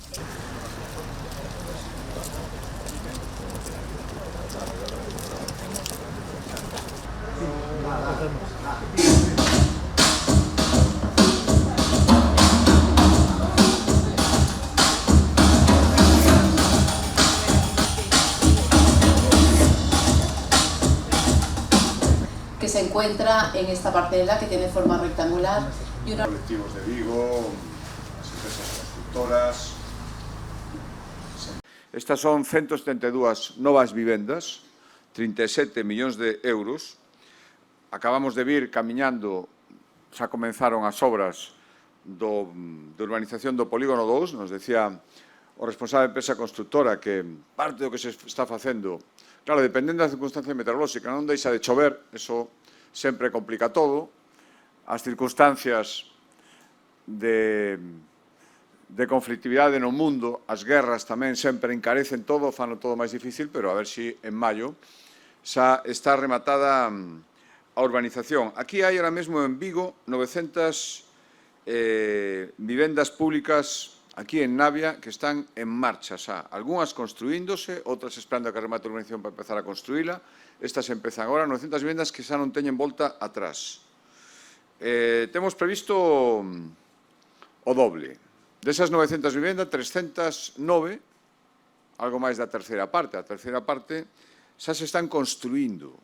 Que se encuentra en esta parcela que tiene forma rectangular y una... Colectivos de Vigo, las empresas constructoras. Estas son 172 novas vivendas, 37 millóns de euros. Acabamos de vir camiñando, xa comenzaron as obras de urbanización do Polígono 2, nos decía o responsable da empresa constructora que parte do que se está facendo, claro, dependendo da circunstancia meteorolóxica, non deixa de chover, eso sempre complica todo, as circunstancias de conflictividade no mundo, as guerras tamén sempre encarecen todo, fano todo máis difícil, pero a ver se en maio xa está rematada a urbanización. Aquí hai ahora mesmo en Vigo 900 vivendas públicas aquí en Navia que están en marcha xa. Algúnas construíndose, outras esperando a que remate a urbanización para empezar a construíla. Estas empezan agora, 900 vivendas que xa non teñen volta atrás. Temos previsto o doble. Desas 900 vivendas, 309, algo máis da terceira parte. A terceira parte xa se están construíndo.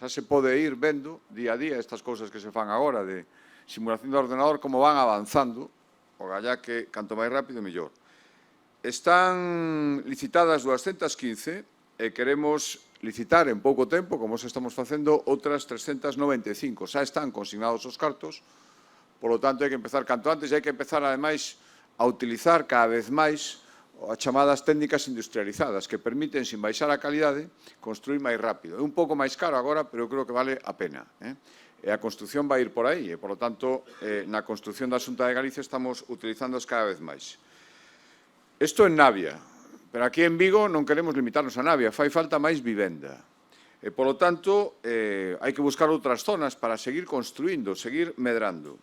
Xa se pode ir vendo día a día estas cousas que se fan agora de simulación do ordenador, como van avanzando, o gallá que canto máis rápido, mellor. Están licitadas 215 e queremos licitar en pouco tempo, como se estamos facendo, outras 395. Xa están consignados os cartos, polo tanto, hai que empezar canto antes e hai que empezar, ademais, a utilizar cada vez máis as chamadas técnicas industrializadas que permiten, sin baixar a calidade, construir máis rápido. É un pouco máis caro agora, pero eu creo que vale a pena. E a construción vai ir por aí, e, por lo tanto, na construción da Xunta de Galicia estamos utilizándoas cada vez máis. Isto en Navia, pero aquí en Vigo non queremos limitarnos a Navia, fai falta máis vivenda. E, por lo tanto, hai que buscar outras zonas para seguir construindo, seguir medrando.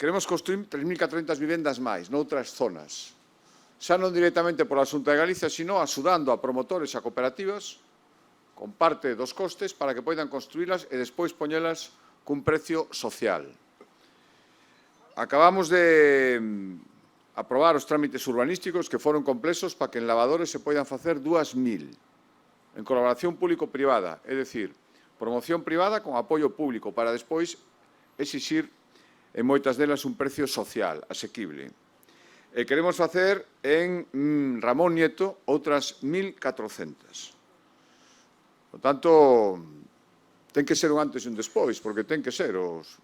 Queremos construir 3.400 vivendas máis noutras zonas. Xa non directamente pola Xunta de Galicia, sino axudando a promotores e a cooperativas con parte dos costes para que poidan construílas e despois poñelas cun precio social. Acabamos de aprobar os trámites urbanísticos que foron complexos para que en Lavadores se poidan facer 2.000 en colaboración público-privada, é dicir, promoción privada con apoio público para despois exixir en moitas delas un precio social, asequible. E queremos facer en Ramón Nieto outras 1.400. Por tanto, ten que ser un antes e un despois, porque ten que ser os...